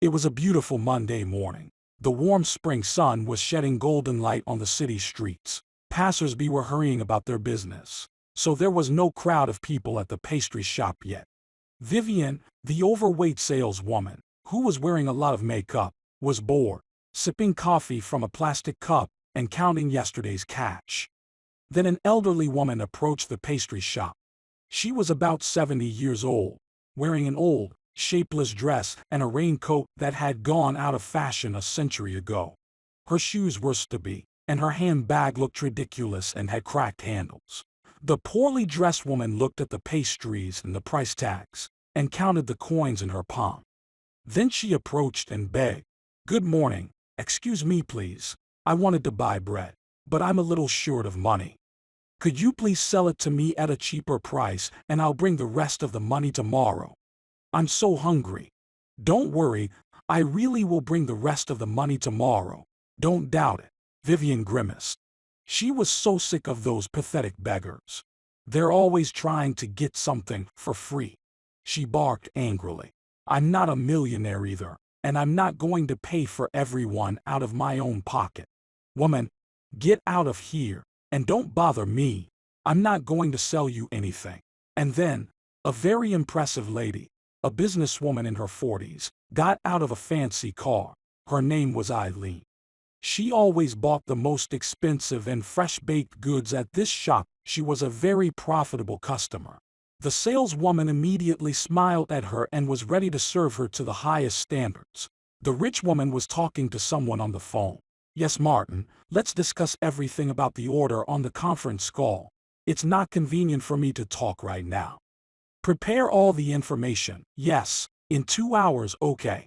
It was a beautiful Monday morning. The warm spring sun was shedding golden light on the city streets. Passers-by were hurrying about their business, so there was no crowd of people at the pastry shop yet. Vivian, the overweight saleswoman, who was wearing a lot of makeup, was bored, sipping coffee from a plastic cup and counting yesterday's cash. Then an elderly woman approached the pastry shop. She was about 70 years old, wearing an old, shapeless dress and a raincoat that had gone out of fashion a century ago. Her shoes were stubby, and her handbag looked ridiculous and had cracked handles. The poorly dressed woman looked at the pastries and the price tags, and counted the coins in her palm. Then she approached and begged, "Good morning, excuse me please. I wanted to buy bread, but I'm a little short of money. Could you please sell it to me at a cheaper price and I'll bring the rest of the money tomorrow? I'm so hungry." "Don't worry, I really will bring the rest of the money tomorrow. Don't doubt it," Vivian grimaced. She was so sick of those pathetic beggars. They're always trying to get something for free. She barked angrily. "I'm not a millionaire either, and I'm not going to pay for everyone out of my own pocket. Woman, get out of here, and don't bother me. I'm not going to sell you anything." And then, a very impressive lady, a businesswoman in her 40s, got out of a fancy car. Her name was Eileen. She always bought the most expensive and fresh-baked goods at this shop. She was a very profitable customer. The saleswoman immediately smiled at her and was ready to serve her to the highest standards. The rich woman was talking to someone on the phone. "Yes, Martin, let's discuss everything about the order on the conference call. It's not convenient for me to talk right now. Prepare all the information. Yes, in 2 hours, okay.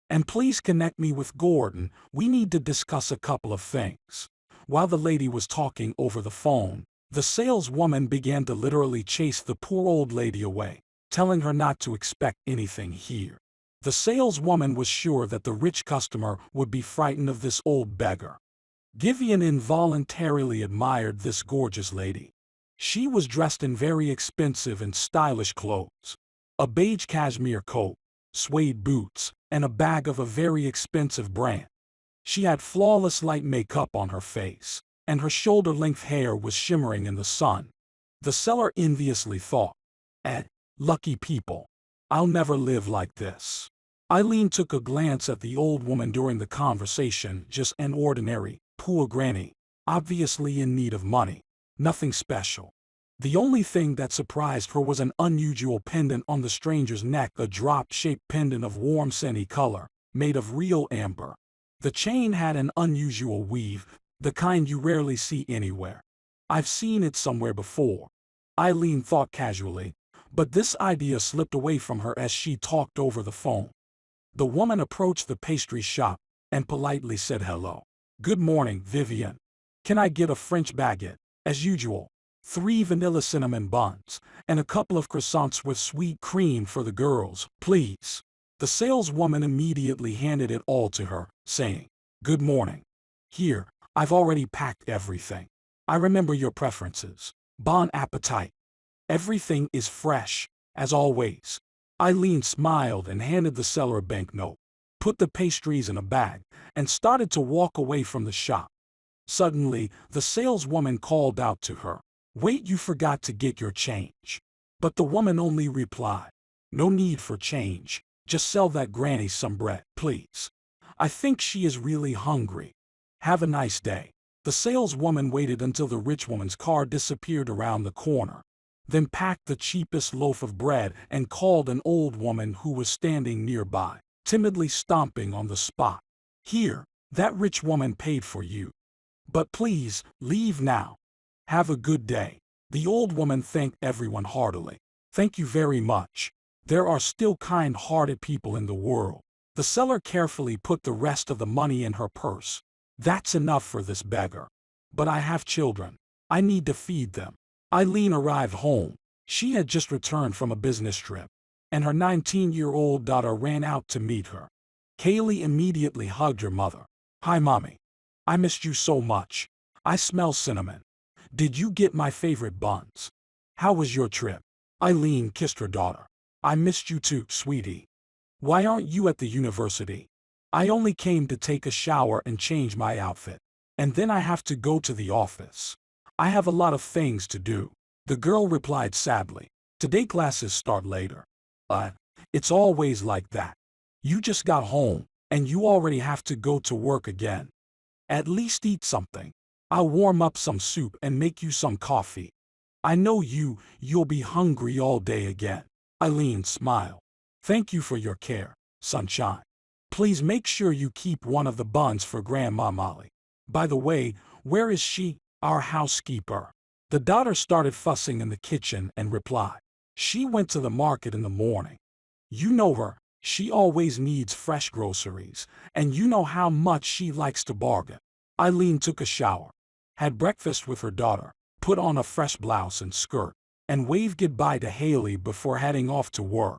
And please connect me with Gordon. We need to discuss a couple of things." While the lady was talking over the phone, the saleswoman began to literally chase the poor old lady away, telling her not to expect anything here. The saleswoman was sure that the rich customer would be frightened of this old beggar. Vivian involuntarily admired this gorgeous lady. She was dressed in very expensive and stylish clothes. A beige cashmere coat, suede boots, and a bag of a very expensive brand. She had flawless light makeup on her face, and her shoulder-length hair was shimmering in the sun. The seller enviously thought, lucky people. I'll never live like this." Eileen took a glance at the old woman during the conversation, just an ordinary, poor granny, obviously in need of money. Nothing special. The only thing that surprised her was an unusual pendant on the stranger's neck, a drop-shaped pendant of warm sandy color, made of real amber. The chain had an unusual weave, the kind you rarely see anywhere. "I've seen it somewhere before," Eileen thought casually, but this idea slipped away from her as she talked over the phone. The woman approached the pastry shop and politely said hello. "Good morning, Vivian. Can I get a French baguette, as usual? 3 vanilla cinnamon buns, and a couple of croissants with sweet cream for the girls, please." The saleswoman immediately handed it all to her, saying, "Good morning. Here, I've already packed everything. I remember your preferences. Bon appetit. Everything is fresh, as always." Eileen smiled and handed the seller a banknote, put the pastries in a bag, and started to walk away from the shop. Suddenly, the saleswoman called out to her, "Wait, you forgot to get your change." But the woman only replied, "No need for change, just sell that granny some bread, please. I think she is really hungry. Have a nice day." The saleswoman waited until the rich woman's car disappeared around the corner, then packed the cheapest loaf of bread and called an old woman who was standing nearby, timidly stomping on the spot. "Here, that rich woman paid for you. But please, leave now. Have a good day." The old woman thanked everyone heartily. "Thank you very much. There are still kind-hearted people in the world." The seller carefully put the rest of the money in her purse. "That's enough for this beggar. But I have children. I need to feed them." Eileen arrived home. She had just returned from a business trip, and her 19-year-old daughter ran out to meet her. Kaylee immediately hugged her mother. "Hi, Mommy. I missed you so much. I smell cinnamon. Did you get my favorite buns? How was your trip?" Eileen kissed her daughter. "I missed you too, sweetie. Why aren't you at the university? I only came to take a shower and change my outfit. And then I have to go to the office. I have a lot of things to do. The girl replied sadly. Today classes start later. Uh, it's always like that. You just got home, and you already have to go to work again. At least eat something. I'll warm up some soup and make you some coffee. I know you'll be hungry all day again. Eileen smiled. Thank you for your care, sunshine. Please make sure you keep one of the buns for Grandma Molly. By the way, where is she, our housekeeper? The daughter started fussing in the kitchen and replied. She went to the market in the morning. You know her, she always needs fresh groceries, and you know how much she likes to bargain. Eileen took a shower, had breakfast with her daughter, put on a fresh blouse and skirt, and waved goodbye to Haley before heading off to work.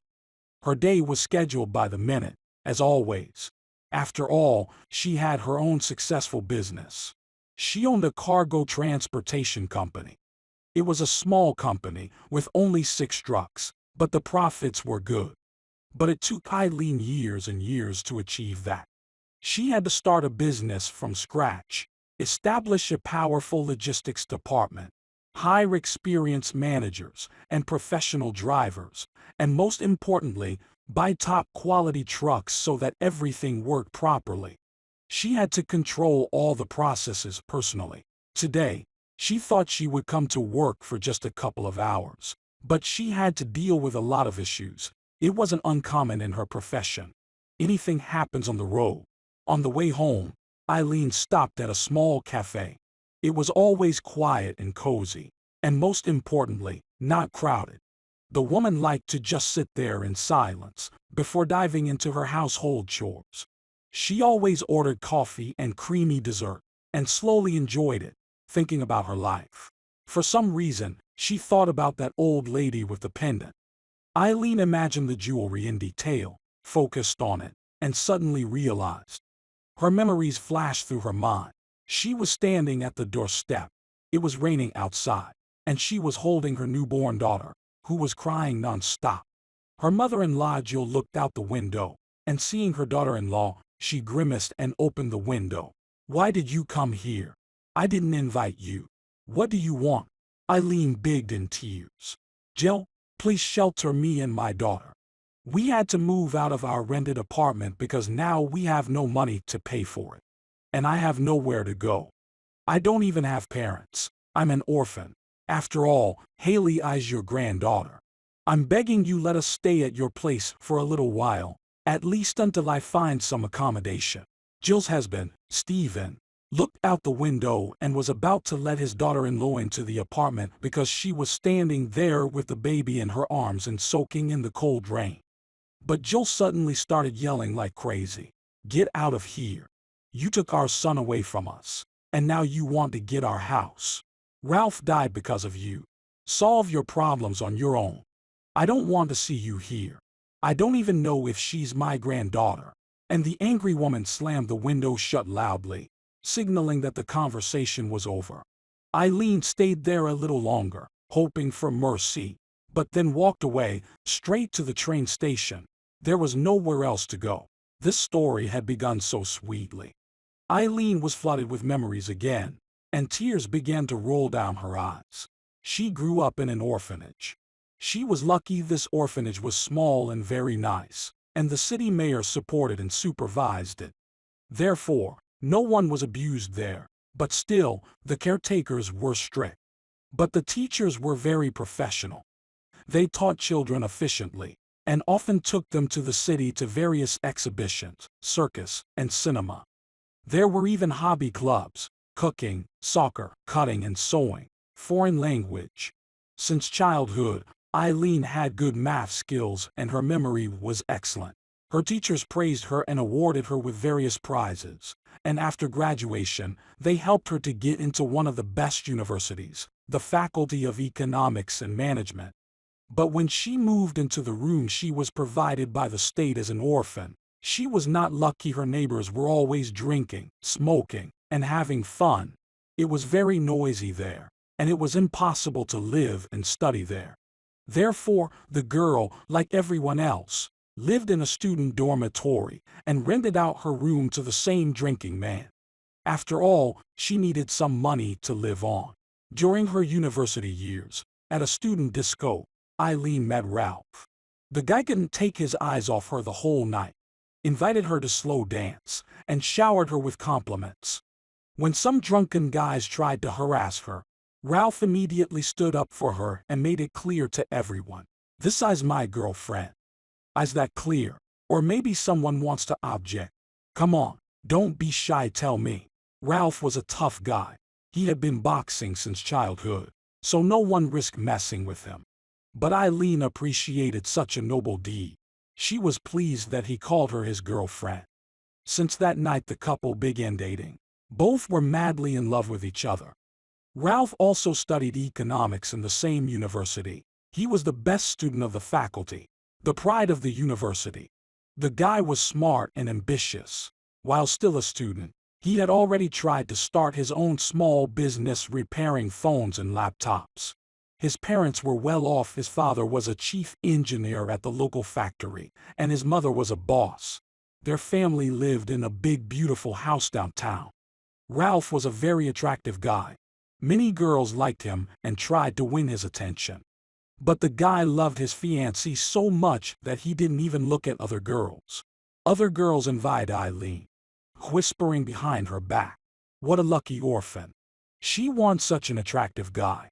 Her day was scheduled by the minute, as always. After all, she had her own successful business. She owned a cargo transportation company. It was a small company with only 6 trucks, but the profits were good. But it took Eileen years and years to achieve that. She had to start a business from scratch, establish a powerful logistics department, hire experienced managers and professional drivers, and most importantly, buy top-quality trucks so that everything worked properly. She had to control all the processes personally. Today, she thought she would come to work for just a couple of hours, but she had to deal with a lot of issues. It wasn't uncommon in her profession. Anything happens on the road. On the way home, Eileen stopped at a small cafe. It was always quiet and cozy, and most importantly, not crowded. The woman liked to just sit there in silence before diving into her household chores. She always ordered coffee and creamy dessert, and slowly enjoyed it, thinking about her life. For some reason, she thought about that old lady with the pendant. Eileen imagined the jewelry in detail, focused on it, and suddenly realized. Her memories flashed through her mind. She was standing at the doorstep. It was raining outside, and she was holding her newborn daughter, who was crying non-stop. Her mother-in-law Jill looked out the window, and seeing her daughter-in-law, she grimaced and opened the window. Why did you come here? I didn't invite you. What do you want? Eileen begged in tears. Jill, please shelter me and my daughter. We had to move out of our rented apartment because now we have no money to pay for it. And I have nowhere to go. I don't even have parents. I'm an orphan. After all, Haley is your granddaughter. I'm begging you let us stay at your place for a little while, at least until I find some accommodation. Jill's husband, Stephen, looked out the window and was about to let his daughter-in-law into the apartment because she was standing there with the baby in her arms and soaking in the cold rain. But Jill suddenly started yelling like crazy. Get out of here. You took our son away from us, and now you want to get our house. Ralph died because of you. Solve your problems on your own. I don't want to see you here. I don't even know if she's my granddaughter. And the angry woman slammed the window shut loudly, signaling that the conversation was over. Eileen stayed there a little longer, hoping for mercy, but then walked away, straight to the train station. There was nowhere else to go. This story had begun so sweetly. Eileen was flooded with memories again, and tears began to roll down her eyes. She grew up in an orphanage. She was lucky this orphanage was small and very nice, and the city mayor supported and supervised it. Therefore, no one was abused there, but still, the caretakers were strict. But the teachers were very professional. They taught children efficiently, and often took them to the city to various exhibitions, circus, and cinema. There were even hobby clubs, cooking, soccer, cutting and sewing, foreign language. Since childhood, Eileen had good math skills and her memory was excellent. Her teachers praised her and awarded her with various prizes, and after graduation, they helped her to get into one of the best universities, the Faculty of Economics and Management. But when she moved into the room she was provided by the state as an orphan, she was not lucky. Her neighbors were always drinking, smoking, and having fun. It was very noisy there, and it was impossible to live and study there. Therefore, the girl, like everyone else, lived in a student dormitory, and rented out her room to the same drinking man. After all, she needed some money to live on. During her university years, at a student disco, Eileen met Ralph. The guy couldn't take his eyes off her the whole night, invited her to slow dance, and showered her with compliments. When some drunken guys tried to harass her, Ralph immediately stood up for her and made it clear to everyone. "This is my girlfriend. Is that clear? Or maybe someone wants to object. Come on, don't be shy, tell me." Ralph was a tough guy. He had been boxing since childhood, so no one risked messing with him. But Eileen appreciated such a noble deed. She was pleased that he called her his girlfriend. Since that night the couple began dating. Both were madly in love with each other. Ralph also studied economics in the same university. He was the best student of the faculty, the pride of the university. The guy was smart and ambitious. While still a student, he had already tried to start his own small business repairing phones and laptops. His parents were well off. His father was a chief engineer at the local factory, and his mother was a boss. Their family lived in a big, beautiful house downtown. Ralph was a very attractive guy. Many girls liked him and tried to win his attention. But the guy loved his fiancée so much that he didn't even look at other girls. Other girls invited Eileen, whispering behind her back, "What a lucky orphan. She wants such an attractive guy."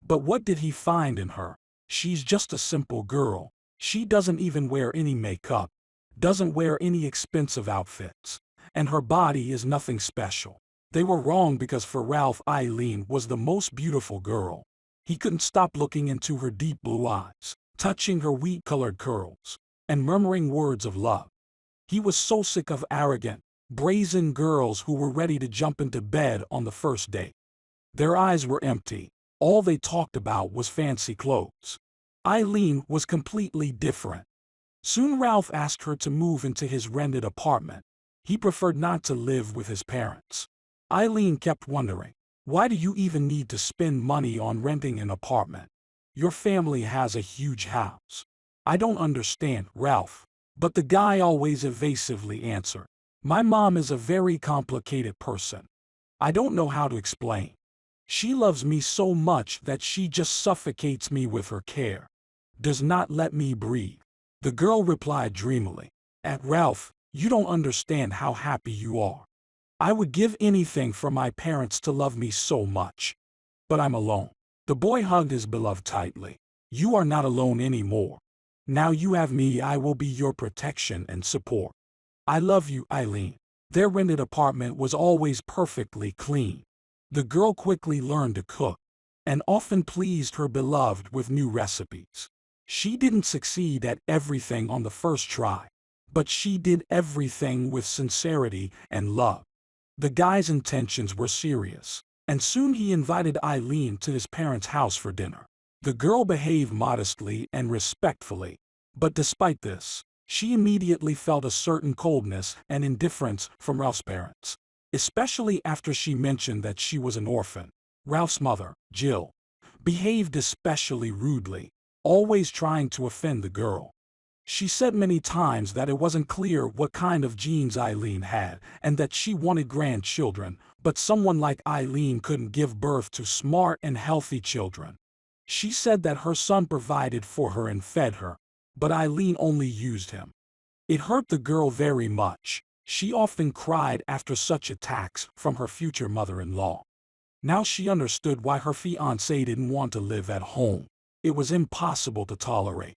But what did he find in her? She's just a simple girl. She doesn't even wear any makeup, doesn't wear any expensive outfits, and her body is nothing special. They were wrong because for Ralph, Eileen was the most beautiful girl. He couldn't stop looking into her deep blue eyes, touching her wheat-colored curls, and murmuring words of love. He was so sick of arrogant, brazen girls who were ready to jump into bed on the first date. Their eyes were empty. All they talked about was fancy clothes. Eileen was completely different. Soon Ralph asked her to move into his rented apartment. He preferred not to live with his parents. Eileen kept wondering, "Why do you even need to spend money on renting an apartment? Your family has a huge house." "I don't understand, Ralph." But the guy always evasively answered, "My mom is a very complicated person. I don't know how to explain. She loves me so much that she just suffocates me with her care. Does not let me breathe." The girl replied dreamily, "Ralph, you don't understand how happy you are. I would give anything for my parents to love me so much. But I'm alone." The boy hugged his beloved tightly. "You are not alone anymore. Now you have me. I will be your protection and support. I love you, Eileen." Their rented apartment was always perfectly clean. The girl quickly learned to cook, and often pleased her beloved with new recipes. She didn't succeed at everything on the first try, but she did everything with sincerity and love. The guy's intentions were serious, and soon he invited Eileen to his parents' house for dinner. The girl behaved modestly and respectfully, but despite this, she immediately felt a certain coldness and indifference from Ralph's parents, especially after she mentioned that she was an orphan. Ralph's mother, Jill, behaved especially rudely, always trying to offend the girl. She said many times that it wasn't clear what kind of genes Eileen had and that she wanted grandchildren, but someone like Eileen couldn't give birth to smart and healthy children. She said that her son provided for her and fed her, but Eileen only used him. It hurt the girl very much. She often cried after such attacks from her future mother-in-law. Now she understood why her fiancé didn't want to live at home. It was impossible to tolerate.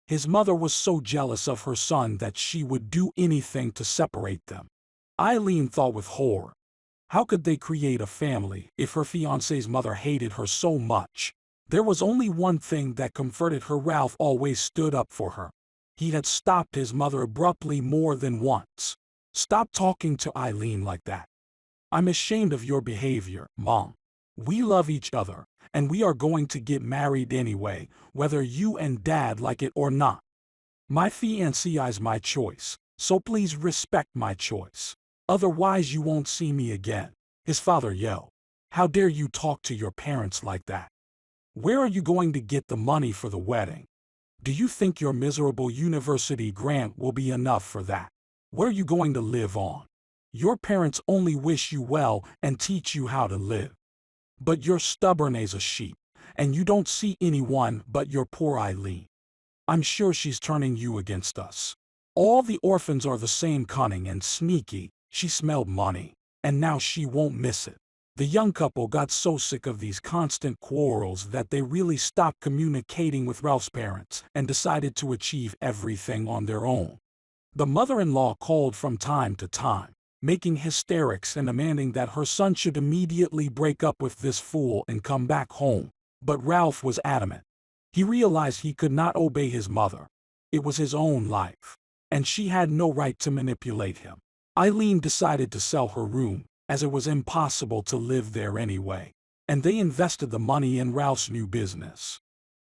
His mother was so jealous of her son that she would do anything to separate them. Eileen thought with horror. How could they create a family if her fiancé's mother hated her so much? There was only one thing that comforted her. Ralph always stood up for her. He had stopped his mother abruptly more than once. "Stop talking to Eileen like that. I'm ashamed of your behavior, Mom. We love each other, and we are going to get married anyway, whether you and Dad like it or not. My fiancé is my choice, so please respect my choice. Otherwise you won't see me again." His father yelled, "How dare you talk to your parents like that? Where are you going to get the money for the wedding? Do you think your miserable university grant will be enough for that? Where are you going to live on? Your parents only wish you well and teach you how to live. But you're stubborn as a sheep, and you don't see anyone but your poor Eileen. I'm sure she's turning you against us. All the orphans are the same cunning and sneaky. She smelled money, and now she won't miss it. The young couple got so sick of these constant quarrels that they really stopped communicating with Ralph's parents and decided to achieve everything on their own. The mother-in-law called from time to time, making hysterics and demanding that her son should immediately break up with this fool and come back home. But Ralph was adamant. He realized he could not obey his mother. It was his own life, and she had no right to manipulate him. Eileen decided to sell her room, as it was impossible to live there anyway, and they invested the money in Ralph's new business.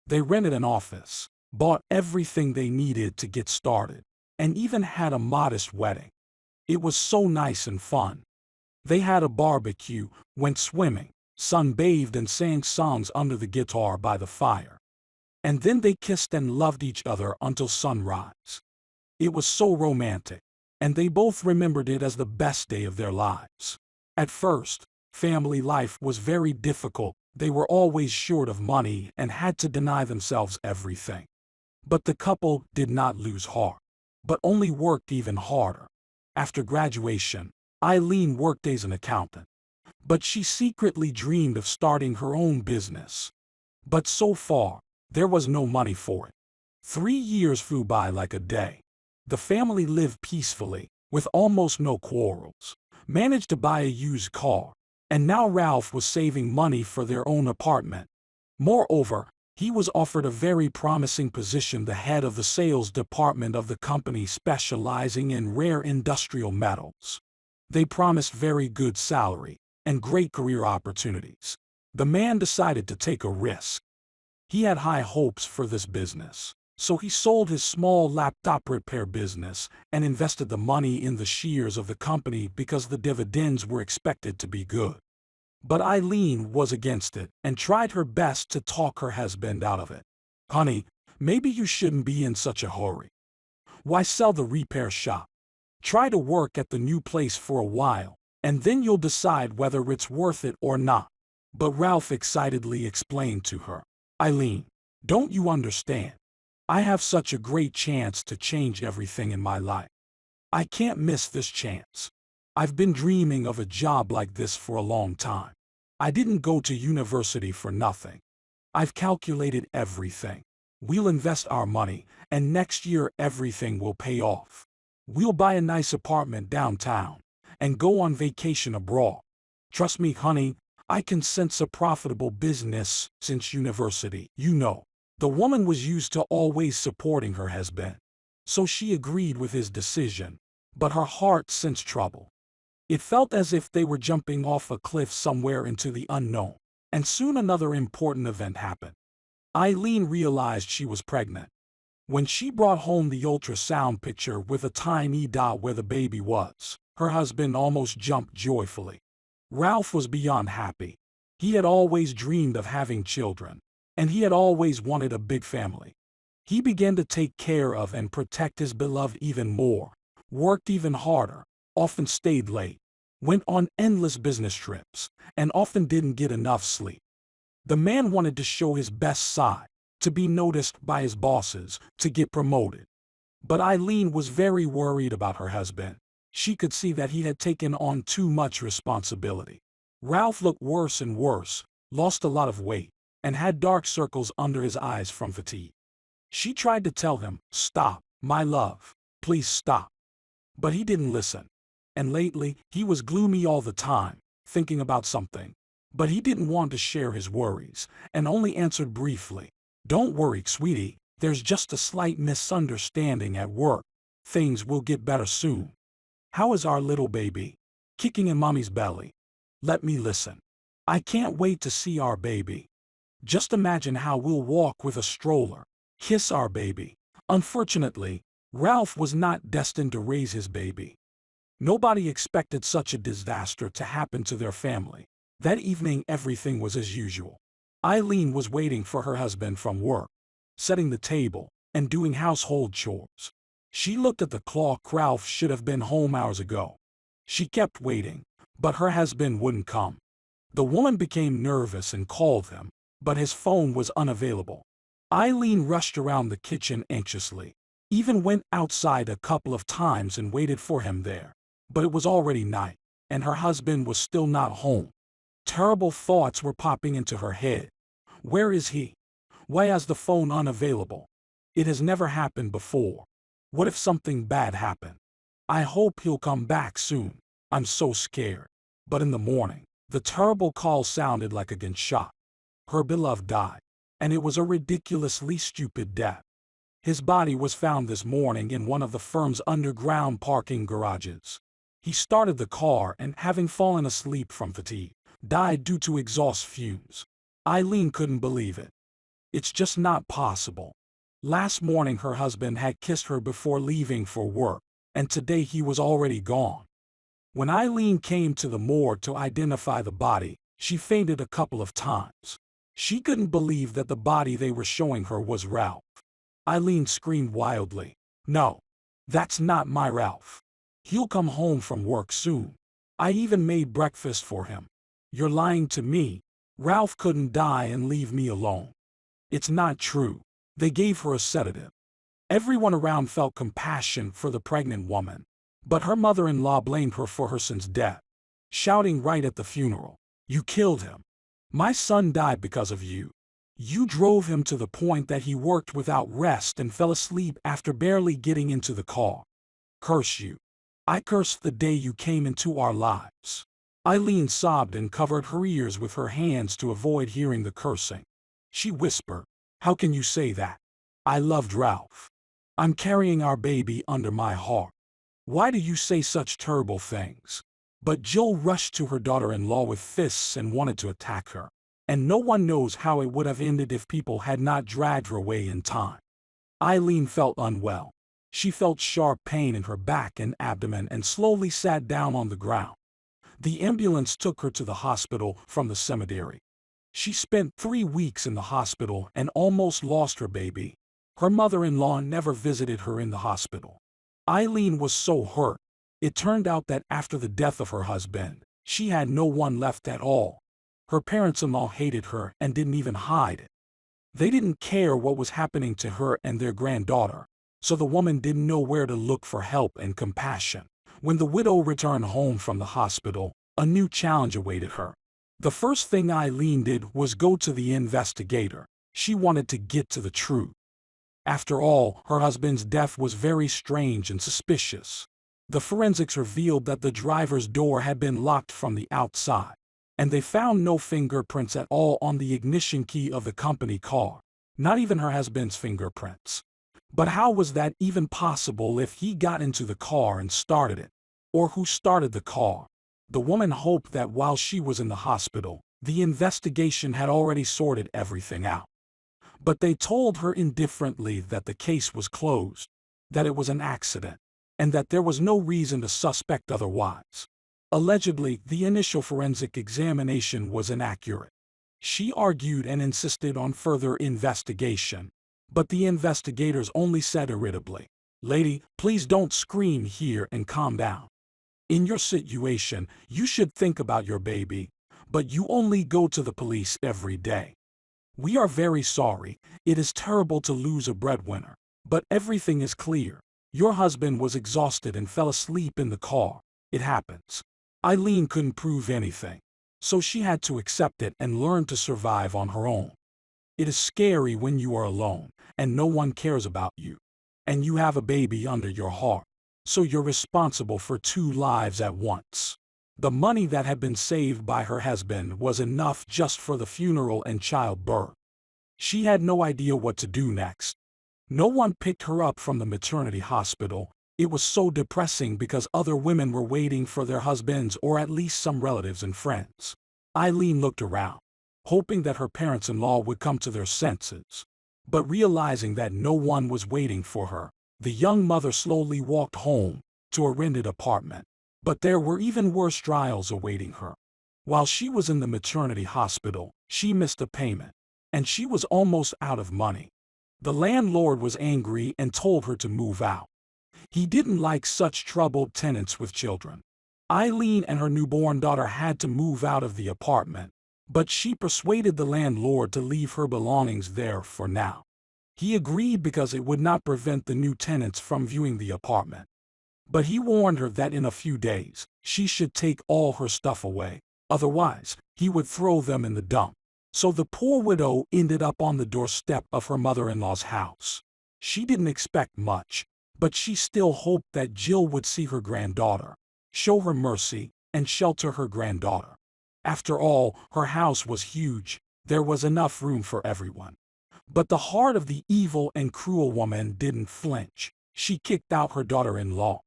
They rented an office, bought everything they needed to get started, and even had a modest wedding. It was so nice and fun. They had a barbecue, went swimming, sunbathed and sang songs under the guitar by the fire. And then they kissed and loved each other until sunrise. It was so romantic, and they both remembered it as the best day of their lives. At first, family life was very difficult. They were always short of money and had to deny themselves everything. But the couple did not lose heart, but only worked even harder. After graduation, Eileen worked as an accountant, but she secretly dreamed of starting her own business. But so far, there was no money for it. 3 years flew by like a day. The family lived peacefully, with almost no quarrels, managed to buy a used car, and now Ralph was saving money for their own apartment. Moreover, he was offered a very promising position, the head of the sales department of the company specializing in rare industrial metals. They promised very good salary and great career opportunities. The man decided to take a risk. He had high hopes for this business, so he sold his small laptop repair business and invested the money in the shares of the company because the dividends were expected to be good. But Eileen was against it and tried her best to talk her husband out of it. Honey, maybe you shouldn't be in such a hurry. Why sell the repair shop? Try to work at the new place for a while, and then you'll decide whether it's worth it or not. But Ralph excitedly explained to her, Eileen, don't you understand? I have such a great chance to change everything in my life. I can't miss this chance. I've been dreaming of a job like this for a long time. I didn't go to university for nothing. I've calculated everything. We'll invest our money, and next year everything will pay off. We'll buy a nice apartment downtown and go on vacation abroad. Trust me, honey, I can sense a profitable business since university, you know. The woman was used to always supporting her husband, so she agreed with his decision, but her heart sensed trouble. It felt as if they were jumping off a cliff somewhere into the unknown, and soon another important event happened. Eileen realized she was pregnant. When she brought home the ultrasound picture with a tiny dot where the baby was, her husband almost jumped joyfully. Ralph was beyond happy. He had always dreamed of having children, and he had always wanted a big family. He began to take care of and protect his beloved even more, worked even harder, often stayed late, went on endless business trips, and often didn't get enough sleep. The man wanted to show his best side, to be noticed by his bosses, to get promoted. But Eileen was very worried about her husband. She could see that he had taken on too much responsibility. Ralph looked worse and worse, lost a lot of weight, and had dark circles under his eyes from fatigue. She tried to tell him, stop, my love, please stop. But he didn't listen. And lately, he was gloomy all the time, thinking about something. But he didn't want to share his worries, and only answered briefly, don't worry, sweetie, there's just a slight misunderstanding at work. Things will get better soon. How is our little baby? Kicking in mommy's belly. Let me listen. I can't wait to see our baby. Just imagine how we'll walk with a stroller, kiss our baby. Unfortunately, Ralph was not destined to raise his baby. Nobody expected such a disaster to happen to their family. That evening everything was as usual. Eileen was waiting for her husband from work, setting the table, and doing household chores. She looked at the clock. Ralph should have been home hours ago. She kept waiting, but her husband wouldn't come. The woman became nervous and called him, but his phone was unavailable. Eileen rushed around the kitchen anxiously, even went outside a couple of times and waited for him there. But it was already night, and her husband was still not home. Terrible thoughts were popping into her head. Where is he? Why is the phone unavailable? It has never happened before. What if something bad happened? I hope he'll come back soon. I'm so scared. But in the morning, the terrible call sounded like a gunshot. Her beloved died, and it was a ridiculously stupid death. His body was found this morning in one of the firm's underground parking garages. He started the car and, having fallen asleep from fatigue, died due to exhaust fumes. Eileen couldn't believe it. It's just not possible. Last morning her husband had kissed her before leaving for work, and today he was already gone. When Eileen came to the morgue to identify the body, she fainted a couple of times. She couldn't believe that the body they were showing her was Ralph. Eileen screamed wildly, "No, that's not my Ralph. He'll come home from work soon. I even made breakfast for him." "You're lying to me. Ralph couldn't die and leave me alone." "It's not true. They gave her a sedative." Everyone around felt compassion for the pregnant woman, but her mother-in-law blamed her for her son's death, shouting right at the funeral, "You killed him. My son died because of you. You drove him to the point that he worked without rest and fell asleep after barely getting into the car. Curse you. I curse the day you came into our lives." Eileen sobbed and covered her ears with her hands to avoid hearing the cursing. She whispered, "How can you say that? I loved Ralph. I'm carrying our baby under my heart. Why do you say such terrible things?" But Jill rushed to her daughter-in-law with fists and wanted to attack her. And no one knows how it would have ended if people had not dragged her away in time. Eileen felt unwell. She felt sharp pain in her back and abdomen and slowly sat down on the ground. The ambulance took her to the hospital from the cemetery. She spent 3 weeks in the hospital and almost lost her baby. Her mother-in-law never visited her in the hospital. Eileen was so hurt. It turned out that after the death of her husband, she had no one left at all. Her parents-in-law hated her and didn't even hide it. They didn't care what was happening to her and their granddaughter, so the woman didn't know where to look for help and compassion. When the widow returned home from the hospital, a new challenge awaited her. The first thing Eileen did was go to the investigator. She wanted to get to the truth. After all, her husband's death was very strange and suspicious. The forensics revealed that the driver's door had been locked from the outside, and they found no fingerprints at all on the ignition key of the company car, not even her husband's fingerprints. But how was that even possible if he got into the car and started it? Or who started the car? The woman hoped that while she was in the hospital, the investigation had already sorted everything out. But they told her indifferently that the case was closed, that it was an accident, and that there was no reason to suspect otherwise. Allegedly, the initial forensic examination was inaccurate. She argued and insisted on further investigation, but the investigators only said irritably, "Lady, please don't scream here and calm down. In your situation, you should think about your baby, but you only go to the police every day. We are very sorry. It is terrible to lose a breadwinner, but everything is clear. Your husband was exhausted and fell asleep in the car. It happens." Eileen couldn't prove anything, so she had to accept it and learn to survive on her own. It is scary when you are alone, and no one cares about you. And you have a baby under your heart, so you're responsible for 2 lives at once. The money that had been saved by her husband was enough just for the funeral and childbirth. She had no idea what to do next. No one picked her up from the maternity hospital. It was so depressing because other women were waiting for their husbands or at least some relatives and friends. Eileen looked around, hoping that her parents-in-law would come to their senses. But realizing that no one was waiting for her, the young mother slowly walked home to a rented apartment. But there were even worse trials awaiting her. While she was in the maternity hospital, she missed a payment, and she was almost out of money. The landlord was angry and told her to move out. He didn't like such troubled tenants with children. Eileen and her newborn daughter had to move out of the apartment, but she persuaded the landlord to leave her belongings there for now. He agreed because it would not prevent the new tenants from viewing the apartment. But he warned her that in a few days, she should take all her stuff away, otherwise, he would throw them in the dump. So the poor widow ended up on the doorstep of her mother-in-law's house. She didn't expect much, but she still hoped that Jill would see her granddaughter, show her mercy, and shelter her granddaughter. After all, her house was huge, there was enough room for everyone. But the heart of the evil and cruel woman didn't flinch. She kicked out her daughter-in-law.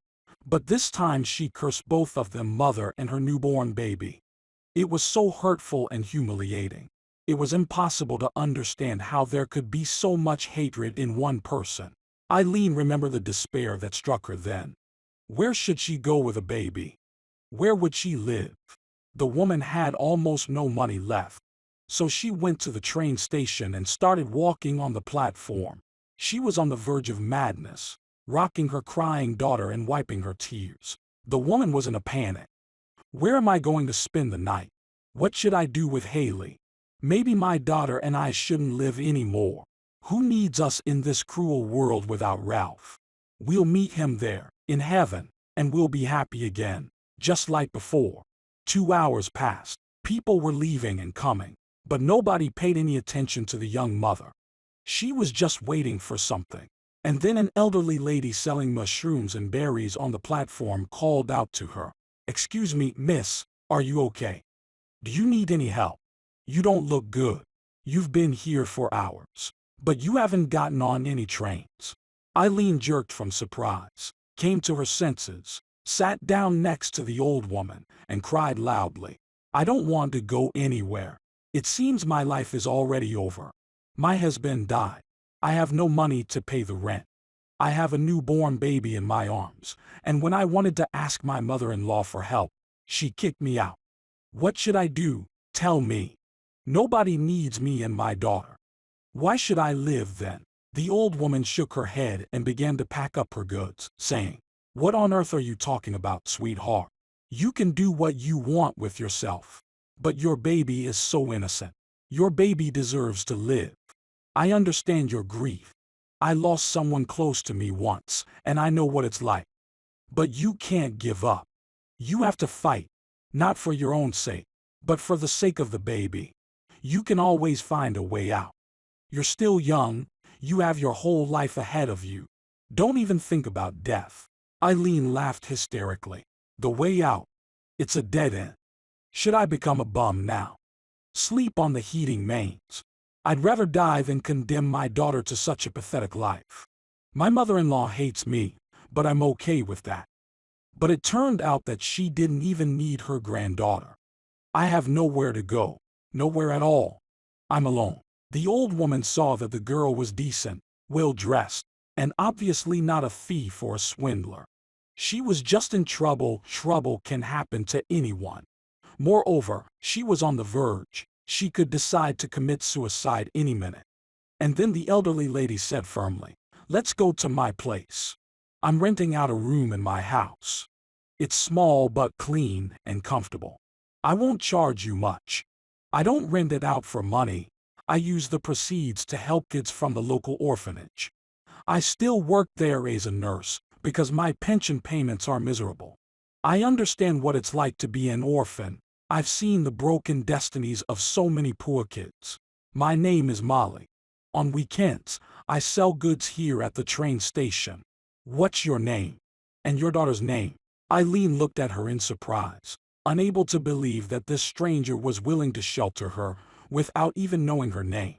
But this time she cursed both of them, mother and her newborn baby. It was so hurtful and humiliating. It was impossible to understand how there could be so much hatred in one person. Eileen remembered the despair that struck her then. Where should she go with a baby? Where would she live? The woman had almost no money left. So she went to the train station and started walking on the platform. She was on the verge of madness, rocking her crying daughter and wiping her tears. The woman was in a panic. Where am I going to spend the night? What should I do with Haley? Maybe my daughter and I shouldn't live anymore. Who needs us in this cruel world without Ralph? We'll meet him there, in heaven, and we'll be happy again, just like before. 2 hours passed. People were leaving and coming, but nobody paid any attention to the young mother. She was just waiting for something. And then an elderly lady selling mushrooms and berries on the platform called out to her. "Excuse me, miss, are you okay? Do you need any help? You don't look good. You've been here for hours, but you haven't gotten on any trains." Eileen jerked from surprise, came to her senses, sat down next to the old woman, and cried loudly, "I don't want to go anywhere. It seems my life is already over. My husband died. I have no money to pay the rent. I have a newborn baby in my arms, and when I wanted to ask my mother-in-law for help, she kicked me out. What should I do? Tell me. Nobody needs me and my daughter. Why should I live then?" The old woman shook her head and began to pack up her goods, saying, "What on earth are you talking about, sweetheart? You can do what you want with yourself. But your baby is so innocent. Your baby deserves to live. I understand your grief. I lost someone close to me once, and I know what it's like. But you can't give up. You have to fight, not for your own sake, but for the sake of the baby. You can always find a way out. You're still young, you have your whole life ahead of you. Don't even think about death." Eileen laughed hysterically. "The way out? It's a dead end. Should I become a bum now? Sleep on the heating mains? I'd rather die than condemn my daughter to such a pathetic life. My mother-in-law hates me, but I'm okay with that." But it turned out that she didn't even need her granddaughter. "I have nowhere to go, nowhere at all. I'm alone." The old woman saw that the girl was decent, well-dressed, and obviously not a thief or a swindler. She was just in trouble. Trouble can happen to anyone. Moreover, she was on the verge. She could decide to commit suicide any minute. And then the elderly lady said firmly, "Let's go to my place. I'm renting out a room in my house. It's small but clean and comfortable. I won't charge you much. I don't rent it out for money. I use the proceeds to help kids from the local orphanage. I still work there as a nurse because my pension payments are miserable. I understand what it's like to be an orphan. I've seen the broken destinies of so many poor kids. My name is Molly. On weekends, I sell goods here at the train station. What's your name? And your daughter's name?" Eileen looked at her in surprise, unable to believe that this stranger was willing to shelter her without even knowing her name.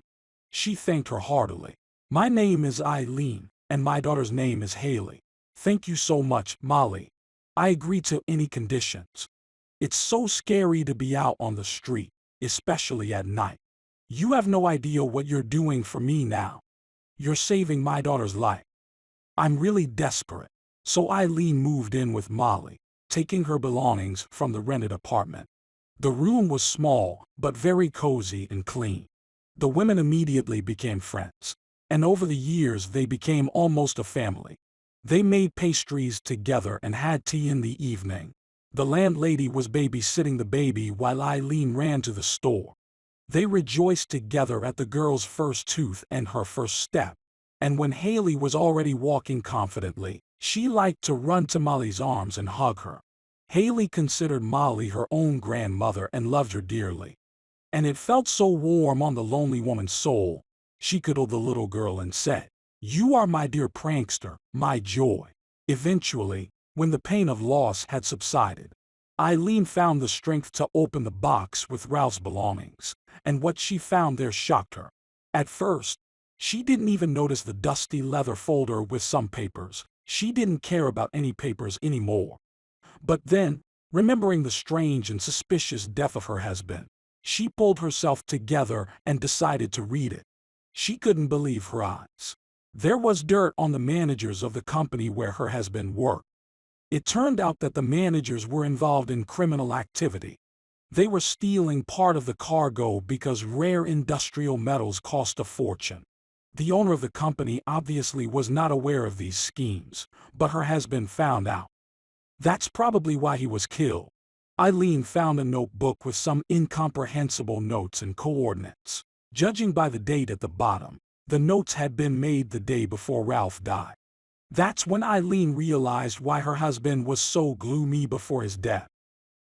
She thanked her heartily. "My name is Eileen, and my daughter's name is Haley. Thank you so much, Molly. I agree to any conditions. It's so scary to be out on the street, especially at night. You have no idea what you're doing for me now. You're saving my daughter's life. I'm really desperate." So Eileen moved in with Molly, taking her belongings from the rented apartment. The room was small, but very cozy and clean. The women immediately became friends. and over the years they became almost a family. They made pastries together and had tea in the evening. The landlady was babysitting the baby while Eileen ran to the store. They rejoiced together at the girl's first tooth and her first step. And when Haley was already walking confidently, she liked to run to Molly's arms and hug her. Haley considered Molly her own grandmother and loved her dearly. And it felt so warm on the lonely woman's soul. She cuddled the little girl and said, "You are my dear prankster, my joy." Eventually, when the pain of loss had subsided, Eileen found the strength to open the box with Ralph's belongings, and what she found there shocked her. At first, she didn't even notice the dusty leather folder with some papers. She didn't care about any papers anymore. But then, remembering the strange and suspicious death of her husband, she pulled herself together and decided to read it. She couldn't believe her eyes. There was dirt on the managers of the company where her husband worked. It turned out that the managers were involved in criminal activity. They were stealing part of the cargo because rare industrial metals cost a fortune. The owner of the company obviously was not aware of these schemes, but her husband found out. That's probably why he was killed. Eileen found a notebook with some incomprehensible notes and coordinates. Judging by the date at the bottom, the notes had been made the day before Ralph died. That's when Eileen realized why her husband was so gloomy before his death.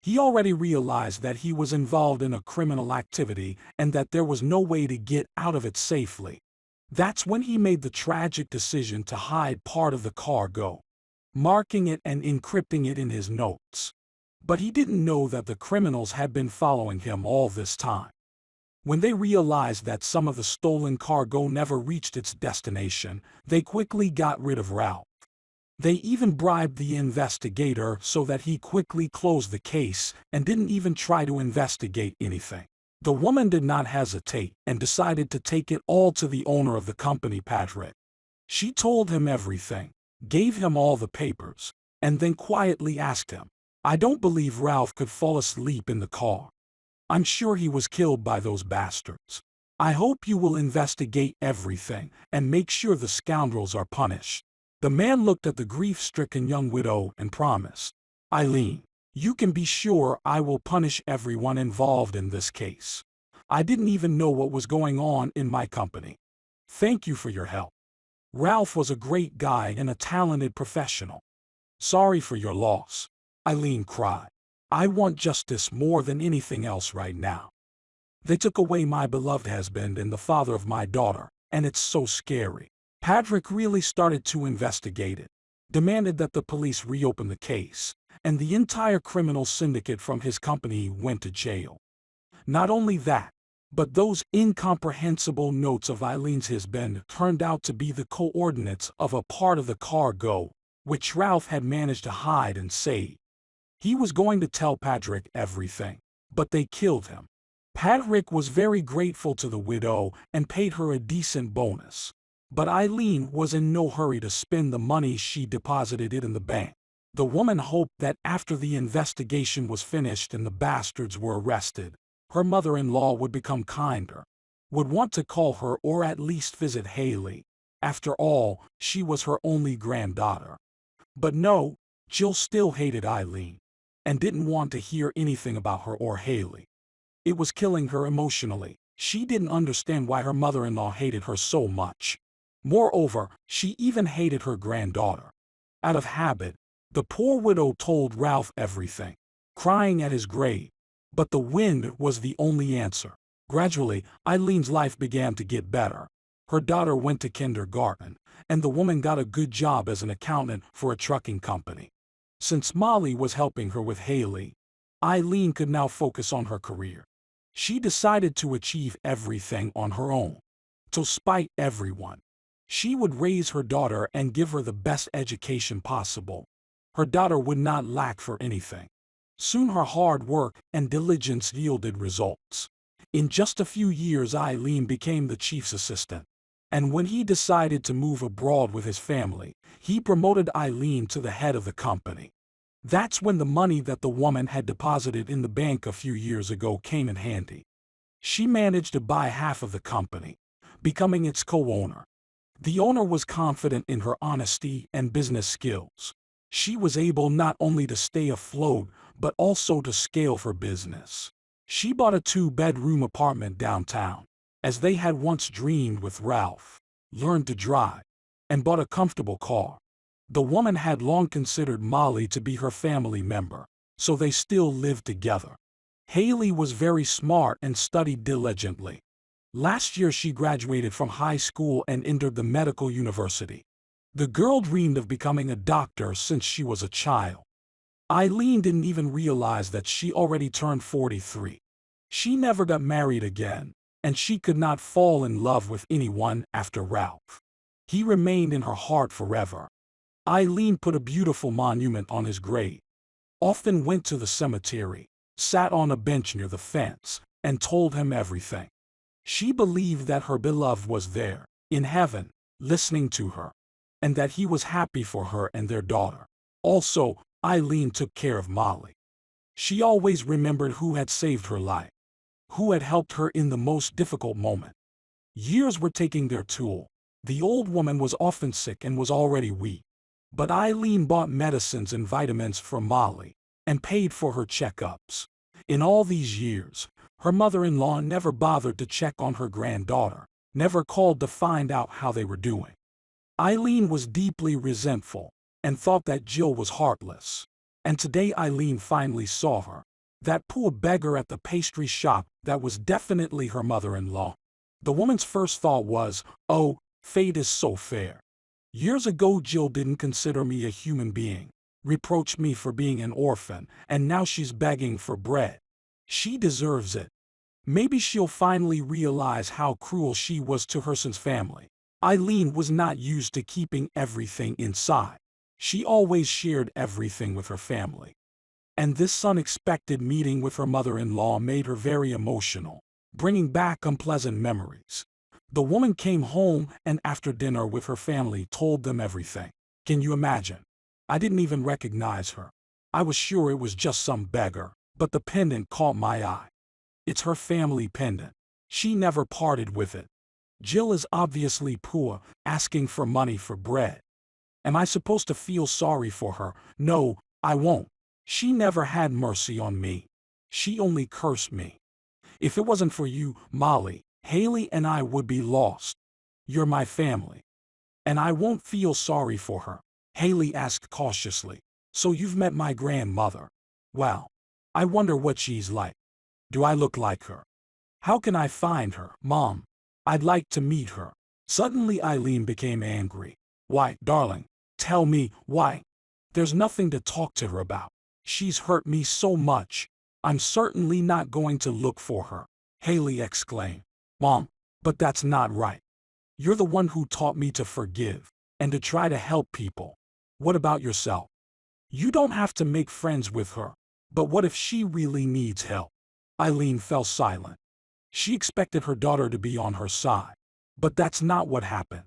He already realized that he was involved in a criminal activity and that there was no way to get out of it safely. That's when he made the tragic decision to hide part of the cargo, marking it and encrypting it in his notes. But he didn't know that the criminals had been following him all this time. When they realized that some of the stolen cargo never reached its destination, they quickly got rid of Ralph. They even bribed the investigator so that he quickly closed the case and didn't even try to investigate anything. The woman did not hesitate and decided to take it all to the owner of the company, Patrick. She told him everything, gave him all the papers, and then quietly asked him, "I don't believe Ralph could fall asleep in the car. I'm sure he was killed by those bastards. I hope you will investigate everything and make sure the scoundrels are punished." The man looked at the grief-stricken young widow and promised, "Eileen, you can be sure I will punish everyone involved in this case. I didn't even know what was going on in my company. Thank you for your help. Ralph was a great guy and a talented professional. Sorry for your loss." Eileen cried. "I want justice more than anything else right now. They took away my beloved husband and the father of my daughter, and it's so scary." Patrick really started to investigate it, demanded that the police reopen the case, and the entire criminal syndicate from his company went to jail. Not only that, but those incomprehensible notes of Eileen's husband turned out to be the coordinates of a part of the cargo, which Ralph had managed to hide and save. He was going to tell Patrick everything, but they killed him. Patrick was very grateful to the widow and paid her a decent bonus. But Eileen was in no hurry to spend the money she deposited it in the bank. The woman hoped that after the investigation was finished and the bastards were arrested, her mother-in-law would become kinder, would want to call her or at least visit Haley. After all, she was her only granddaughter. But no, Jill still hated Eileen and didn't want to hear anything about her or Haley. It was killing her emotionally. She didn't understand why her mother-in-law hated her so much. Moreover, she even hated her granddaughter. Out of habit, the poor widow told Ralph everything, crying at his grave. But the wind was the only answer. Gradually, Eileen's life began to get better. Her daughter went to kindergarten, and the woman got a good job as an accountant for a trucking company. Since Molly was helping her with Haley, Eileen could now focus on her career. She decided to achieve everything on her own. To spite everyone, she would raise her daughter and give her the best education possible. Her daughter would not lack for anything. Soon her hard work and diligence yielded results. In just a few years, Eileen became the chief's assistant. And when he decided to move abroad with his family, he promoted Eileen to the head of the company. That's when the money that the woman had deposited in the bank a few years ago came in handy. She managed to buy half of the company, becoming its co-owner. The owner was confident in her honesty and business skills. She was able not only to stay afloat, but also to scale for business. She bought a 2-bedroom apartment downtown, as they had once dreamed with Ralph, learned to drive, and bought a comfortable car. The woman had long considered Molly to be her family member, so they still lived together. Haley was very smart and studied diligently. Last year she graduated from high school and entered the medical university. The girl dreamed of becoming a doctor since she was a child. Eileen didn't even realize that she already turned 43. She never got married again, and she could not fall in love with anyone after Ralph. He remained in her heart forever. Eileen put a beautiful monument on his grave, often went to the cemetery, sat on a bench near the fence, and told him everything. She believed that her beloved was there, in heaven, listening to her, and that he was happy for her and their daughter. Also, Eileen took care of Molly. She always remembered who had saved her life, who had helped her in the most difficult moment. Years were taking their toll. The old woman was often sick and was already weak. But Eileen bought medicines and vitamins for Molly, and paid for her checkups. In all these years, her mother-in-law never bothered to check on her granddaughter, never called to find out how they were doing. Eileen was deeply resentful, and thought that Jill was heartless. And today Eileen finally saw her. That poor beggar at the pastry shop, that was definitely her mother-in-law. The woman's first thought was, oh, fate is so fair. Years ago Jill didn't consider me a human being, reproached me for being an orphan, and now she's begging for bread. She deserves it. Maybe she'll finally realize how cruel she was to her son's family. Eileen was not used to keeping everything inside. She always shared everything with her family. And this unexpected meeting with her mother-in-law made her very emotional, bringing back unpleasant memories. The woman came home and after dinner with her family told them everything. Can you imagine? I didn't even recognize her. I was sure it was just some beggar, but the pendant caught my eye. It's her family pendant. She never parted with it. Jill is obviously poor, asking for money for bread. Am I supposed to feel sorry for her? No, I won't. She never had mercy on me. She only cursed me. If it wasn't for you, Molly, Haley and I would be lost. You're my family. And I won't feel sorry for her. Haley asked cautiously. So you've met my grandmother. Well, I wonder what she's like. Do I look like her? How can I find her, Mom? I'd like to meet her. Suddenly Eileen became angry. Why, darling, tell me, why? There's nothing to talk to her about. She's hurt me so much. I'm certainly not going to look for her, Haley exclaimed. Mom, but that's not right. You're the one who taught me to forgive and to try to help people. What about yourself? You don't have to make friends with her. But what if she really needs help? Eileen fell silent. She expected her daughter to be on her side. But that's not what happened.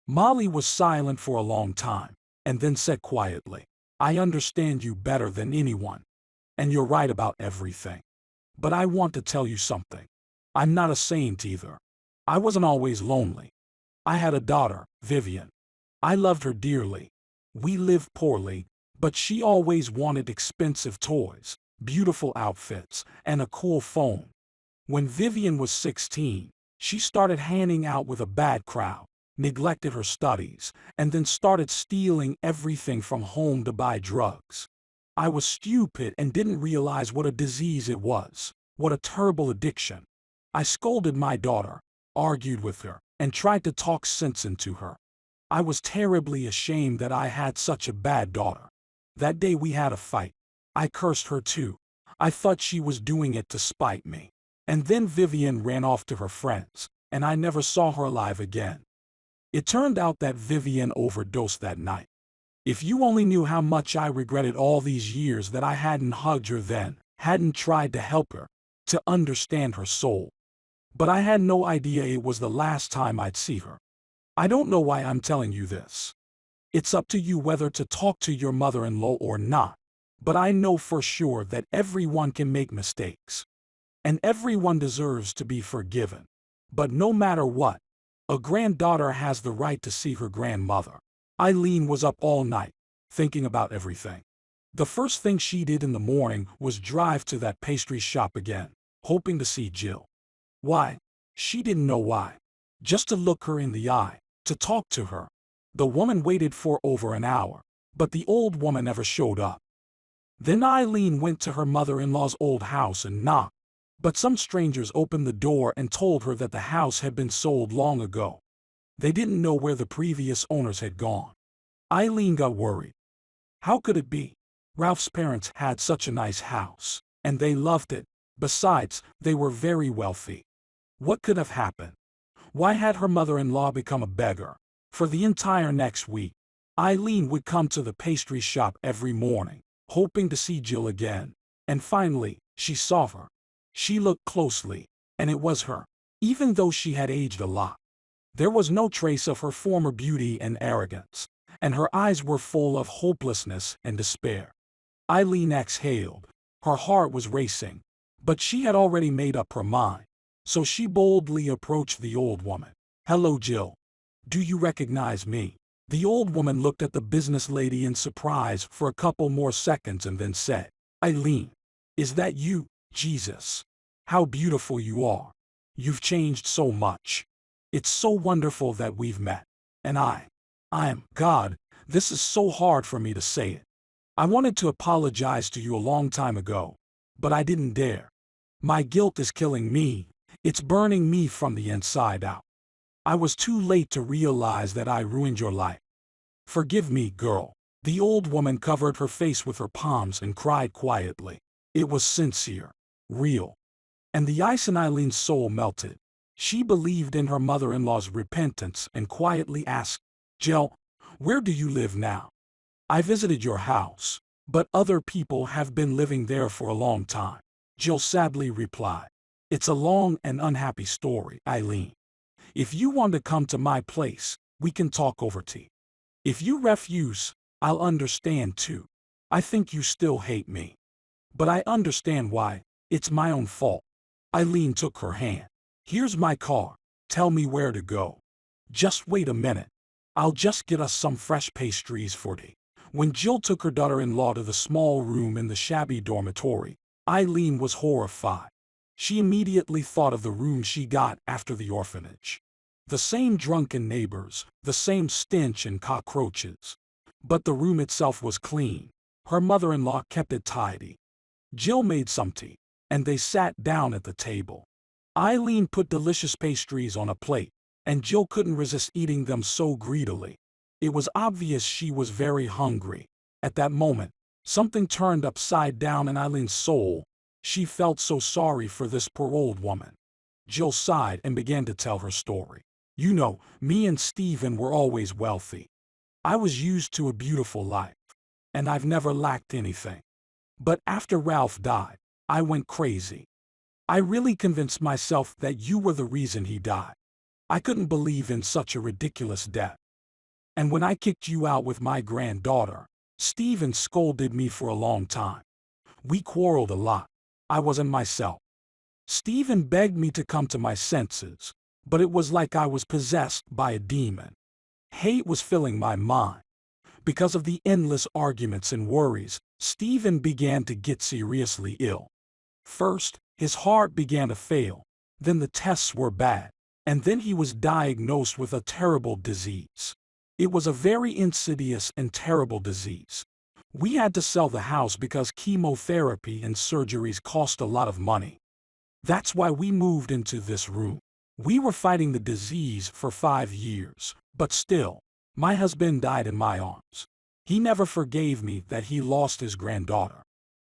Molly was silent for a long time, and then said quietly, I understand you better than anyone. And you're right about everything. But I want to tell you something. I'm not a saint either. I wasn't always lonely. I had a daughter, Vivian. I loved her dearly. We lived poorly, but she always wanted expensive toys, beautiful outfits, and a cool phone. When Vivian was 16, she started hanging out with a bad crowd, neglected her studies, and then started stealing everything from home to buy drugs. I was stupid and didn't realize what a disease it was, what a terrible addiction. I scolded my daughter, argued with her, and tried to talk sense into her. I was terribly ashamed that I had such a bad daughter. That day we had a fight. I cursed her too. I thought she was doing it to spite me. And then Vivian ran off to her friends, and I never saw her alive again. It turned out that Vivian overdosed that night. If you only knew how much I regretted all these years that I hadn't hugged her then, hadn't tried to help her, to understand her soul. But I had no idea it was the last time I'd see her. I don't know why I'm telling you this. It's up to you whether to talk to your mother-in-law or not. But I know for sure that everyone can make mistakes. And everyone deserves to be forgiven. But no matter what, A granddaughter has the right to see her grandmother. Eileen was up all night, thinking about everything. The first thing she did in the morning was drive to that pastry shop again, hoping to see Jill. Why? She didn't know why. Just to look her in the eye, to talk to her. The woman waited for over an hour, but the old woman never showed up. Then Eileen went to her mother-in-law's old house and knocked, but some strangers opened the door and told her that the house had been sold long ago. They didn't know where the previous owners had gone. Eileen got worried. How could it be? Ralph's parents had such a nice house, and they loved it. Besides, they were very wealthy. What could have happened? Why had her mother-in-law become a beggar? For the entire next week, Eileen would come to the pastry shop every morning, hoping to see Jill again. And finally, she saw her. She looked closely, and it was her, even though she had aged a lot. There was no trace of her former beauty and arrogance, and her eyes were full of hopelessness and despair. Eileen exhaled. Her heart was racing, but she had already made up her mind. So she boldly approached the old woman. "Hello, Jill. Do you recognize me?" The old woman looked at the business lady in surprise for a couple more seconds and then said, "Eileen, is that you? Jesus, how beautiful you are. You've changed so much. It's so wonderful that we've met. And God, this is so hard for me to say it. I wanted to apologize to you a long time ago, but I didn't dare. My guilt is killing me. It's burning me from the inside out. I was too late to realize that I ruined your life. Forgive me, girl." The old woman covered her face with her palms and cried quietly. It was sincere, real. And the ice in Eileen's soul melted. She believed in her mother-in-law's repentance and quietly asked, "Jill, where do you live now? I visited your house, but other people have been living there for a long time." Jill sadly replied, "It's a long and unhappy story, Eileen. If you want to come to my place, we can talk over tea. If you refuse, I'll understand too. I think you still hate me. But I understand why. It's my own fault." Eileen took her hand. "Here's my car. Tell me where to go. Just wait a minute. I'll just get us some fresh pastries for tea." When Jill took her daughter-in-law to the small room in the shabby dormitory, Eileen was horrified. She immediately thought of the room she got after the orphanage. The same drunken neighbors, the same stench and cockroaches. But the room itself was clean. Her mother-in-law kept it tidy. Jill made some tea, and they sat down at the table. Eileen put delicious pastries on a plate, and Jill couldn't resist eating them so greedily. It was obvious she was very hungry. At that moment, something turned upside down in Eileen's soul. She felt so sorry for this poor old woman. Jill sighed and began to tell her story. "You know, me and Stephen were always wealthy. I was used to a beautiful life, and I've never lacked anything. But after Ralph died, I went crazy. I really convinced myself that you were the reason he died. I couldn't believe in such a ridiculous death. And when I kicked you out with my granddaughter, Stephen scolded me for a long time. We quarreled a lot. I wasn't myself. Stephen begged me to come to my senses, but it was like I was possessed by a demon. Hate was filling my mind. Because of the endless arguments and worries, Stephen began to get seriously ill. First, his heart began to fail, then the tests were bad, and then he was diagnosed with a terrible disease. It was a very insidious and terrible disease. We had to sell the house because chemotherapy and surgeries cost a lot of money. That's why we moved into this room. We were fighting the disease for 5 years, but still, my husband died in my arms. He never forgave me that he lost his granddaughter.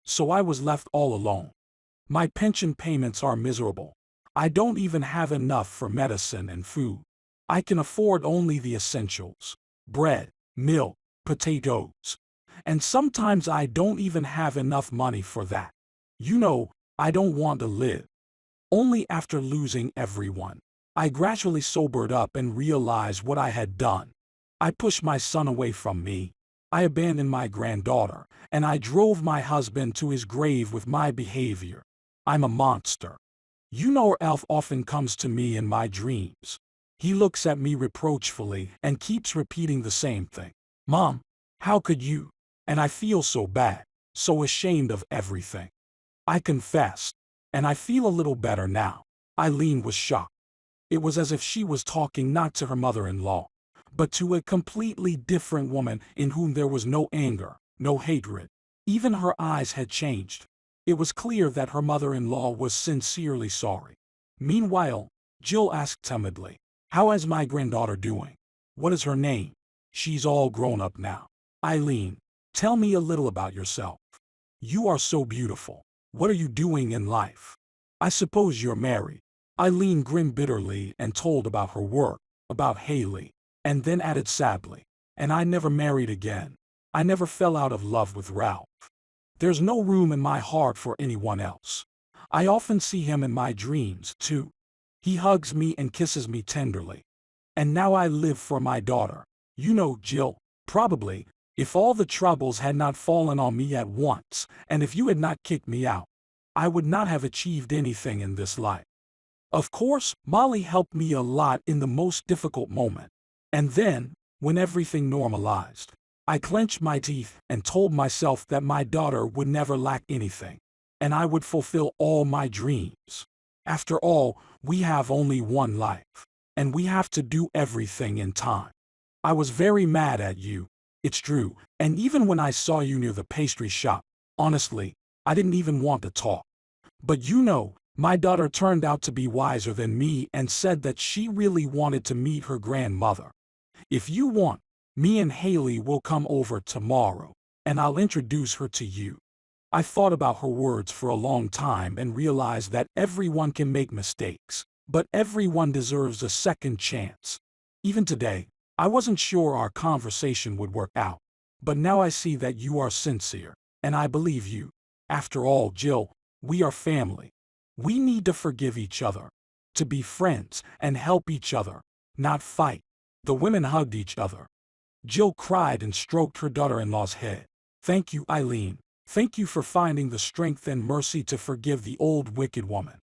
So I was left all alone. My pension payments are miserable. I don't even have enough for medicine and food. I can afford only the essentials: bread, milk, potatoes. And sometimes I don't even have enough money for that. You know, I don't want to live. Only after losing everyone, I gradually sobered up and realized what I had done. I pushed my son away from me. I abandoned my granddaughter, and I drove my husband to his grave with my behavior. I'm a monster. You know, Elf often comes to me in my dreams. He looks at me reproachfully and keeps repeating the same thing. Mom, how could you? And I feel so bad, so ashamed of everything. I confessed, and I feel a little better now. Eileen was shocked. It was as if she was talking not to her mother-in-law, but to a completely different woman in whom there was no anger, no hatred. Even her eyes had changed. It was clear that her mother-in-law was sincerely sorry. Meanwhile, Jill asked timidly, "How is my granddaughter doing? What is her name? She's all grown up now." "Eileen, tell me a little about yourself. You are so beautiful. What are you doing in life? I suppose you're married." Eileen grinned bitterly and told about her work, about Haley, and then added sadly, "And I never married again. I never fell out of love with Ralph. There's no room in my heart for anyone else. I often see him in my dreams, too. He hugs me and kisses me tenderly. And now I live for my daughter. You know, Jill, probably, if all the troubles had not fallen on me at once, and if you had not kicked me out, I would not have achieved anything in this life. Of course, Molly helped me a lot in the most difficult moment. And then, when everything normalized, I clenched my teeth and told myself that my daughter would never lack anything, and I would fulfill all my dreams. After all, we have only one life, and we have to do everything in time. I was very mad at you, it's true, and even when I saw you near the pastry shop, honestly, I didn't even want to talk. But you know, my daughter turned out to be wiser than me and said that she really wanted to meet her grandmother. If you want, me and Haley will come over tomorrow, and I'll introduce her to you." I thought about her words for a long time and realized that everyone can make mistakes, but everyone deserves a second chance. Even today, I wasn't sure our conversation would work out, but now I see that you are sincere, and I believe you. After all, Jill, we are family. We need to forgive each other, to be friends and help each other, not fight. The women hugged each other. Jill cried and stroked her daughter-in-law's head. "Thank you, Eileen. Thank you for finding the strength and mercy to forgive the old wicked woman.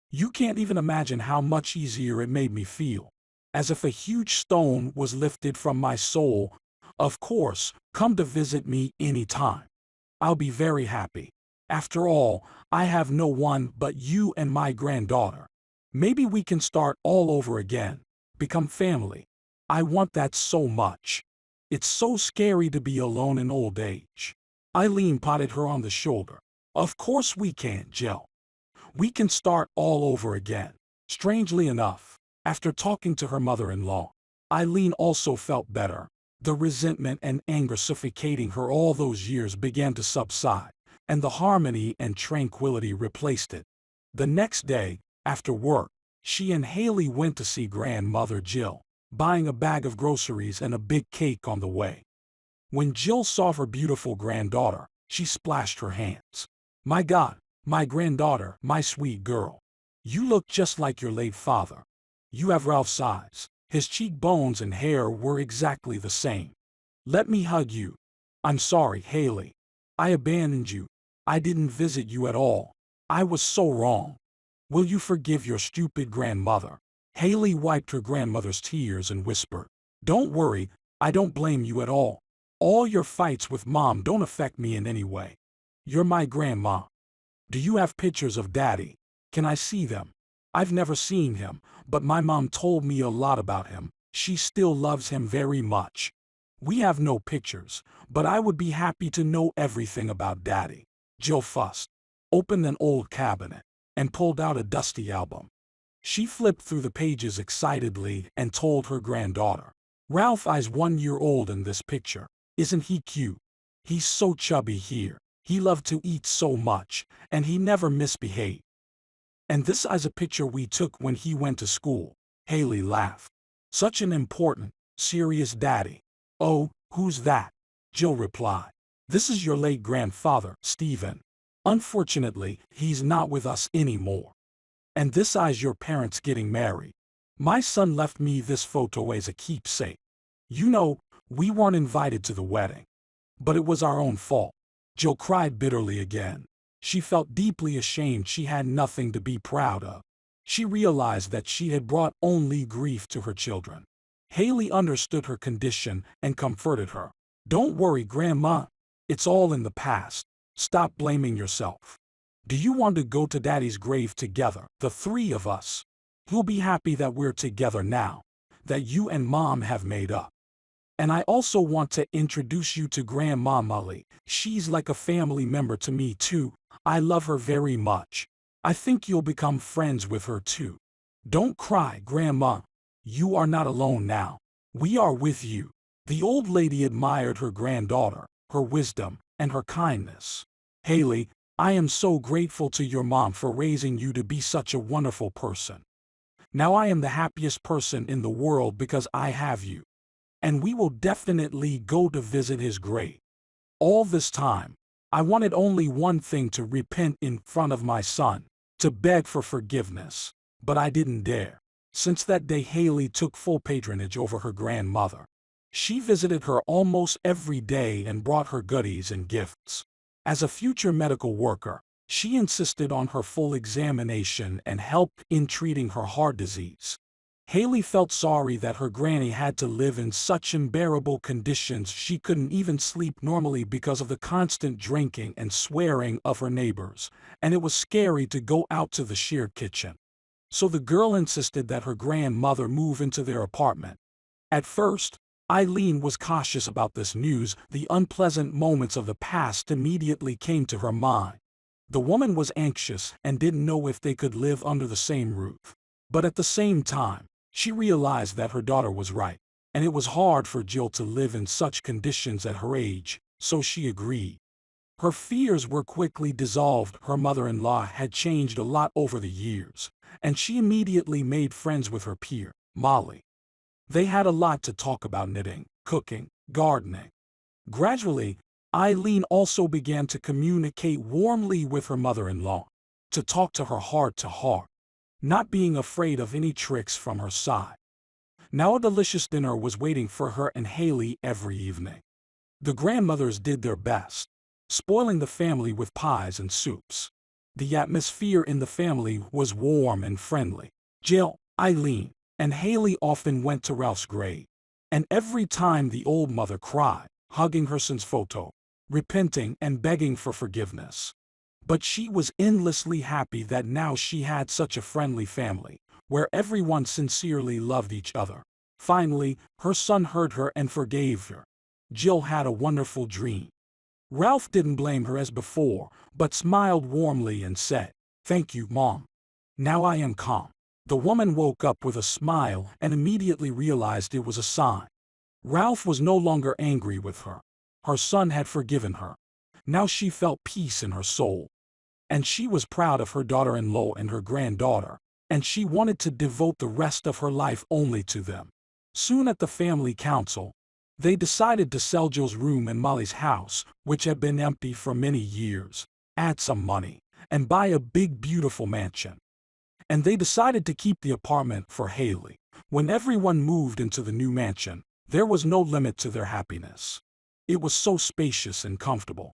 You can't even imagine how much easier it made me feel. As if a huge stone was lifted from my soul. Of course, come to visit me anytime. I'll be very happy. After all, I have no one but you and my granddaughter. Maybe we can start all over again, become family. I want that so much. It's so scary to be alone in old age." Eileen patted her on the shoulder. "Of course we can, Jill. We can start all over again." Strangely enough, after talking to her mother-in-law, Eileen also felt better. The resentment and anger suffocating her all those years began to subside, and the harmony and tranquility replaced it. The next day, after work, she and Haley went to see Grandmother Jill, buying a bag of groceries and a big cake on the way. When Jill saw her beautiful granddaughter, she splashed her hands. "My God, my granddaughter, my sweet girl. You look just like your late father. You have Ralph's eyes. His cheekbones and hair were exactly the same. Let me hug you." "I'm sorry, Haley. I abandoned you. I didn't visit you at all. I was so wrong. Will you forgive your stupid grandmother?" Haley wiped her grandmother's tears and whispered, "Don't worry, I don't blame you at all. All your fights with Mom don't affect me in any way. You're my grandma. Do you have pictures of Daddy? Can I see them? I've never seen him, but my mom told me a lot about him. She still loves him very much." "We have no pictures, but I would be happy to know everything about Daddy." Jill fussed, opened an old cabinet, and pulled out a dusty album. She flipped through the pages excitedly and told her granddaughter, "Ralph is 1 year old in this picture. Isn't he cute? He's so chubby here. He loved to eat so much, and he never misbehaved. And this is a picture we took when he went to school." Haley laughed. "Such an important, serious daddy." "Oh, who's that?" Jill replied. "This is your late grandfather, Stephen. Unfortunately, he's not with us anymore. And this is your parents getting married. My son left me this photo as a keepsake. You know, we weren't invited to the wedding. But it was our own fault." Jill cried bitterly again. She felt deeply ashamed she had nothing to be proud of. She realized that she had brought only grief to her children. Haley understood her condition and comforted her. "Don't worry, Grandma. It's all in the past. Stop blaming yourself. Do you want to go to Daddy's grave together, the three of us? He'll be happy that we're together now, that you and Mom have made up. And I also want to introduce you to Grandma Molly. She's like a family member to me too. I love her very much. I think you'll become friends with her too. Don't cry, Grandma. You are not alone now. We are with you." The old lady admired her granddaughter, her wisdom, and her kindness. "Haley, I am so grateful to your mom for raising you to be such a wonderful person. Now I am the happiest person in the world because I have you. And we will definitely go to visit his grave. All this time, I wanted only one thing: to repent in front of my son, to beg for forgiveness. But I didn't dare." Since that day, Haley took full patronage over her grandmother. She visited her almost every day and brought her goodies and gifts. As a future medical worker, she insisted on her full examination and helped in treating her heart disease. Haley felt sorry that her granny had to live in such unbearable conditions. She couldn't even sleep normally because of the constant drinking and swearing of her neighbors, and it was scary to go out to the shared kitchen. So the girl insisted that her grandmother move into their apartment. At first, Eileen was cautious about this news. The unpleasant moments of the past immediately came to her mind. The woman was anxious and didn't know if they could live under the same roof. But at the same time, she realized that her daughter was right, and it was hard for Jill to live in such conditions at her age, so she agreed. Her fears were quickly dissolved. Her mother-in-law had changed a lot over the years, and she immediately made friends with her peer, Molly. They had a lot to talk about: knitting, cooking, gardening. Gradually, Eileen also began to communicate warmly with her mother-in-law, to talk to her heart to heart, not being afraid of any tricks from her side. Now a delicious dinner was waiting for her and Haley every evening. The grandmothers did their best, spoiling the family with pies and soups. The atmosphere in the family was warm and friendly. Jill, Eileen, and Haley often went to Ralph's grave, and every time the old mother cried, hugging her son's photo, repenting and begging for forgiveness. But she was endlessly happy that now she had such a friendly family, where everyone sincerely loved each other. Finally, her son heard her and forgave her. Jill had a wonderful dream. Ralph didn't blame her as before, but smiled warmly and said, "Thank you, Mom. Now I am calm." The woman woke up with a smile and immediately realized it was a sign. Ralph was no longer angry with her. Her son had forgiven her. Now she felt peace in her soul. And she was proud of her daughter-in-law and her granddaughter, and she wanted to devote the rest of her life only to them. Soon at the family council, they decided to sell Jill's room in Molly's house, which had been empty for many years, add some money, and buy a big beautiful mansion. And they decided to keep the apartment for Haley. When everyone moved into the new mansion, there was no limit to their happiness. It was so spacious and comfortable.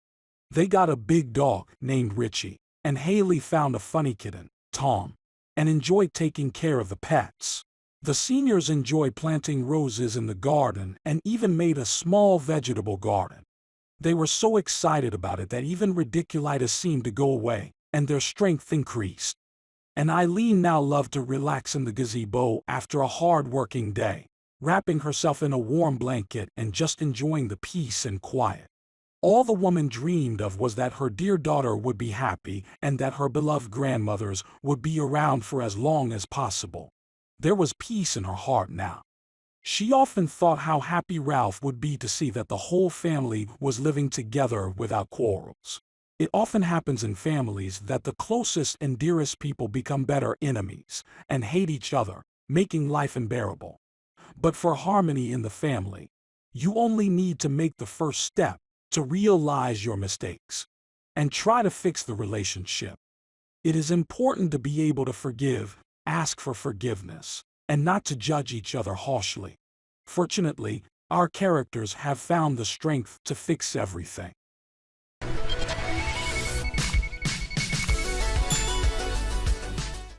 They got a big dog named Richie, and Haley found a funny kitten, Tom, and enjoyed taking care of the pets. The seniors enjoyed planting roses in the garden and even made a small vegetable garden. They were so excited about it that even ridiculitis seemed to go away, and their strength increased. And Eileen now loved to relax in the gazebo after a hard-working day, wrapping herself in a warm blanket and just enjoying the peace and quiet. All the woman dreamed of was that her dear daughter would be happy and that her beloved grandmothers would be around for as long as possible. There was peace in her heart now. She often thought how happy Ralph would be to see that the whole family was living together without quarrels. It often happens in families that the closest and dearest people become bitter enemies and hate each other, making life unbearable. But for harmony in the family, you only need to make the first step, to realize your mistakes and try to fix the relationship. It is important to be able to forgive, ask for forgiveness, and not to judge each other harshly. Fortunately, our characters have found the strength to fix everything.